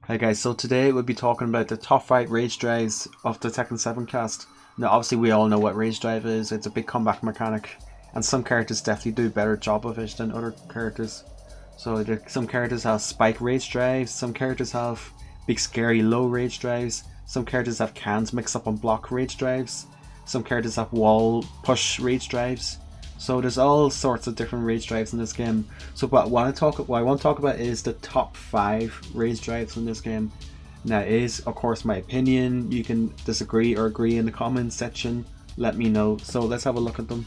Hi guys, so today we'll be talking about the top 5 rage drives of the Tekken 7 cast. Now obviously we all know what rage drive is, it's a big comeback mechanic and some characters definitely do a better job of it than other characters. So some characters have spike rage drives, some characters have big scary low rage drives, some characters have cans mix up on block rage drives, some characters have wall push rage drives. So there's all sorts of different rage drives in this game. So what I want to talk about is the top 5 rage drives in this game. Now it is of course my opinion, you can disagree or agree in the comments section, let me know. So let's have a look at them.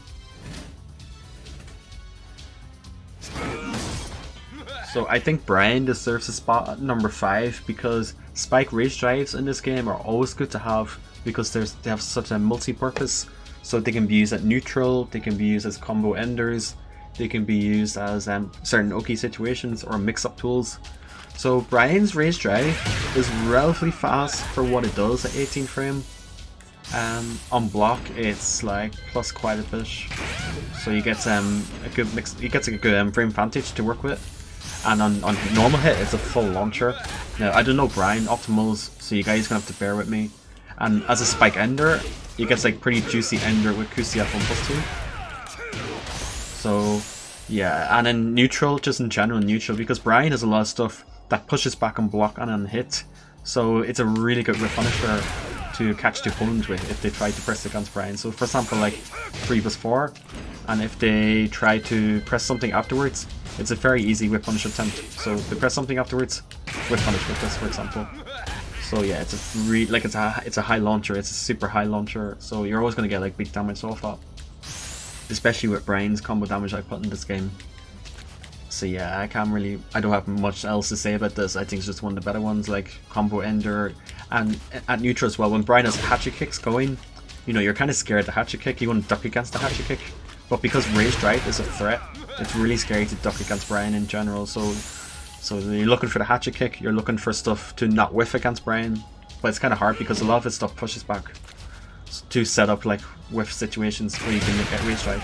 So I think Bryan deserves a spot at number 5 because spike rage drives in this game are always good to have because they have such a multi-purpose. So they can be used at neutral, they can be used as combo enders, they can be used as certain Oki situations or mix-up tools. So Bryan's rage drive is relatively fast for what it does at 18 frame. On block it's like plus quite a bit. So you get a good mix. You get a good frame advantage to work with. And on normal hit it's a full launcher. Now I don't know Bryan optimals, so you guys are gonna have to bear with me. And as a spike ender, you get like pretty juicy ender with QCF 1+2. So yeah, and then neutral, just in general neutral, because Bryan has a lot of stuff that pushes back on block and on hit. So it's a really good whip punisher to catch the opponent with if they try to press against Bryan. So for example like 3+4, and if they try to press something afterwards, it's a very easy whip punish attempt. So if they press something afterwards, whip punish with this for example. So yeah, it's a high launcher, it's a super high launcher, so you're always going to get like big damage off that. Especially with Bryan's combo damage I put in this game. So yeah, I don't have much else to say about this. I think it's just one of the better ones, like combo ender. And at neutral as well, when Bryan has hatchet kicks going, you know, you're kind of scared of the hatchet kick, you want to duck against the hatchet kick. But because rage drive is a threat, it's really scary to duck against Bryan in general. So you're looking for the hatchet kick, you're looking for stuff to not whiff against Bryan, but it's kind of hard because a lot of his stuff pushes back to set up like whiff situations where you can get rage drive.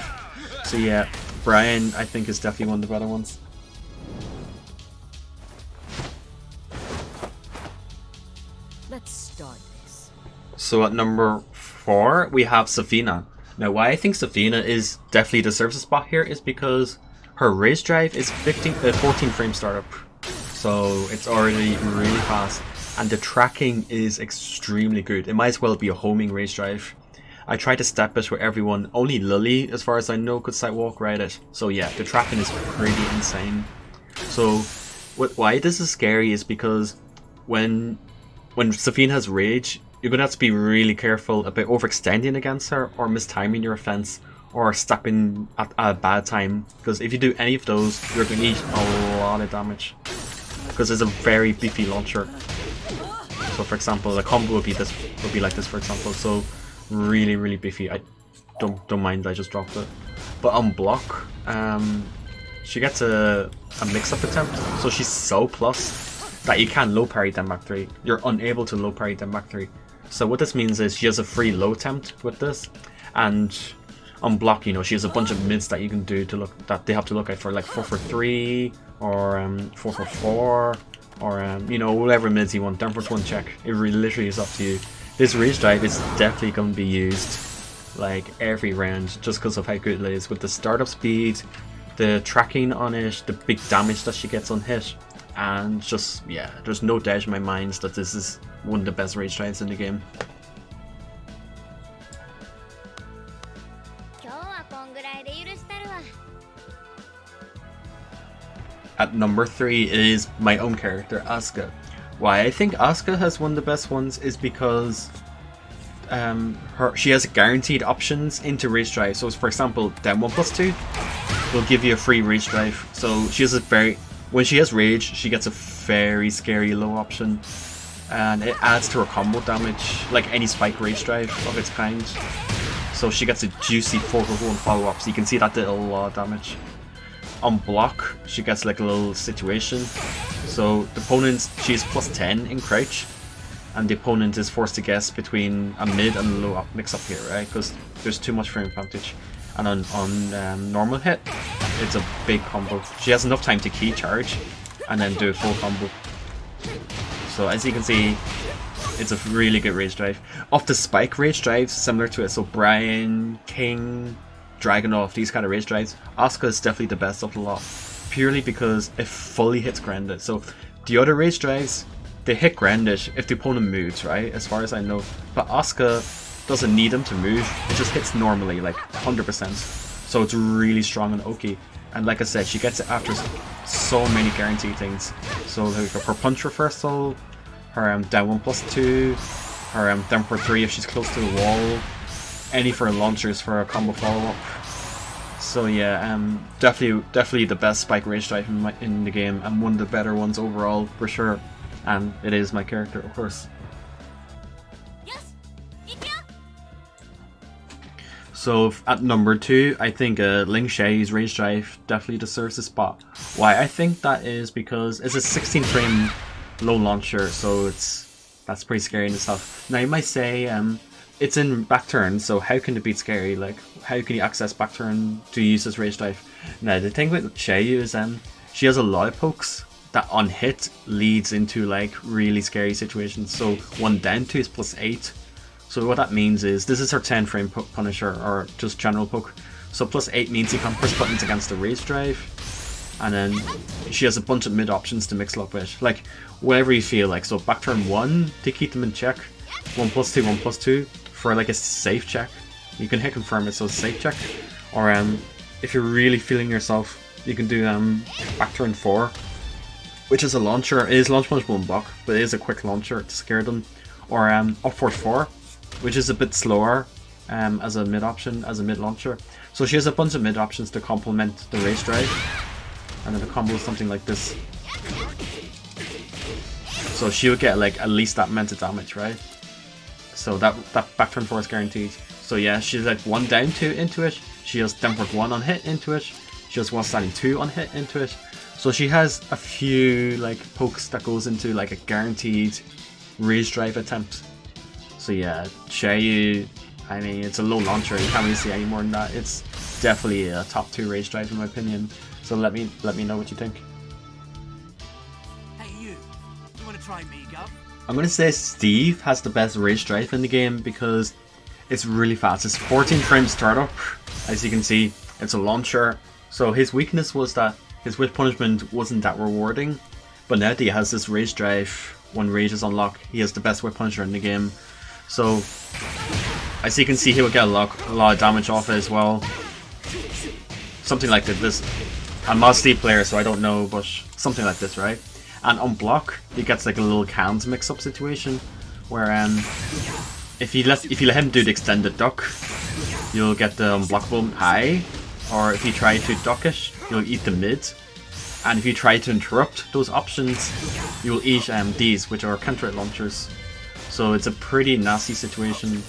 So yeah, Bryan I think is definitely one of the better ones. Let's start this. So at number 4 we have Zafina. Now why I think Zafina is definitely deserves a spot here is because her rage drive is 14 frame startup. So it's already really fast and the tracking is extremely good. It might as well be a homing rage drive. I tried to step it with everyone, only Lily as far as I know could sidewalk ride it. So yeah, the tracking is pretty insane. So why this is scary is because when Zafina has rage, you're gonna have to be really careful about overextending against her or mistiming your offense or stepping at a bad time, because if you do any of those you're gonna eat a lot of damage because it's a very beefy launcher. So for example a combo would be like this for example, so really beefy. I don't mind, I just dropped it. But on block she gets a mix-up attempt, so she's so plus that you can't low parry them back 3. You're unable to low parry them back 3. So what this means is she has a free low attempt with this, and on block, you know, she has a bunch of mids that you can do to look that they have to look at for like 4-4-3 or 4-4-4 or you know, whatever mids you want. Down for 1 check. It really literally is up to you. This rage drive is definitely going to be used like every round just because of how good it is with the startup speed, the tracking on it, the big damage that she gets on hit, and just yeah, there's no doubt in my mind that this is one of the best rage drives in the game. At number 3 is my own character, Asuka. Why I think Asuka has one of the best ones is because she has guaranteed options into rage drive. So for example, down 1+2 will give you a free rage drive. So she has when she has rage, she gets a very scary low option, and it adds to her combo damage like any spike rage drive of its kind. So she gets a juicy 4+1 follow-up, so you can see that did a lot of damage. On block, she gets like a little situation. So the opponent, she's +10 in crouch, and the opponent is forced to guess between a mid and a low up mix up here, right? Because there's too much frame advantage. And on normal hit, it's a big combo. She has enough time to key charge and then do a full combo. So as you can see, it's a really good rage drive. Of the spike rage drives, similar to it, so Bryan, King, Dragunov, these kind of rage drives, Asuka is definitely the best of the lot. Purely because it fully hits grounded. So the other rage drives, they hit grounded if the opponent moves, right? As far as I know. But Asuka doesn't need them to move. It just hits normally, like 100%. So it's really strong and OP. And like I said, she gets it after so many guaranteed things. So like her punch reversal, her down 1+2, her down for 3 if she's close to the wall, any for launchers for a combo follow-up. So yeah, definitely the best spike rage drive in the game, and one of the better ones overall for sure. And it is my character, of course. So at number 2, I think Ling Xiaoyu's rage drive definitely deserves a spot. Why I think that is because it's a 16 frame low launcher, so that's pretty scary in itself. Now you might say it's in back turn, so how can it be scary? Like, how can you access back turn to use this rage drive? Now the thing with Xiaoyu is she has a lot of pokes that on hit leads into like really scary situations. So 1 down 2 is +8. So what that means is this is her 10 frame punisher, or just general poke. So +8 means you can press buttons against the rage drive, and then she has a bunch of mid options to mix it up with, like whatever you feel like. So back turn 1 to keep them in check, 1+2, 1+2 for like a safe check. You can hit confirm it, so it's a safe check. Or if you're really feeling yourself, you can do back turn 4, which is a launcher. It is launch punishable and block, but it is a quick launcher to scare them. Or up force 4, which is a bit slower as a mid option, as a mid launcher. So she has a bunch of mid options to complement the rage drive, and then the combo is something like this. So she would get like at least that amount of damage, right? So that back turn 4 is guaranteed. So yeah, she's like 1 down 2 into it. She has down 1 on hit into it. She has 1 standing 2 on hit into it. So she has a few like pokes that goes into like a guaranteed rage drive attempt. So yeah, Xiaoyu, I mean, it's a low launcher, you can't really see any more than that. It's definitely a top 2 rage drive in my opinion. So let me know what you think. Hey you wanna try me, Gov? I'm gonna say Steve has the best rage drive in the game because it's really fast. It's 14 frame startup. As you can see, it's a launcher. So his weakness was that his whip punishment wasn't that rewarding. But now that he has this rage drive, when rage is unlocked, he has the best whip punisher in the game. So, as you can see, he will get a lot of damage off it as well. Something like this. I'm not a Steve player, so I don't know, but something like this, right? And on block, he gets like a little cans mix-up situation, where if you let him do the extended duck, you'll get the unblockable high, or if you try to duck it, you'll eat the mid. And if you try to interrupt those options, you will eat these, which are counter hit launchers. So it's a pretty nasty situation.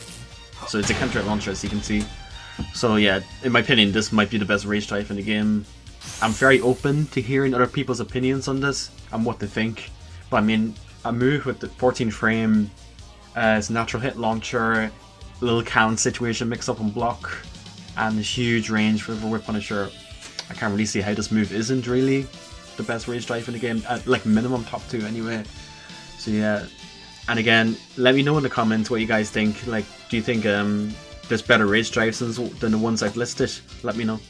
So it's a counter hit launcher, as you can see. So yeah, in my opinion, this might be the best rage drive in the game. I'm very open to hearing other people's opinions on this and what they think. But I mean, a move with the 14 frame, it's natural hit launcher, little can situation mix up on block, and a huge range for the whip punisher. I can't really see how this move isn't really the best rage drive in the game, like minimum top 2 anyway. So yeah, and again, let me know in the comments what you guys think. Like, do you think there's better rage drives than the ones I've listed? Let me know.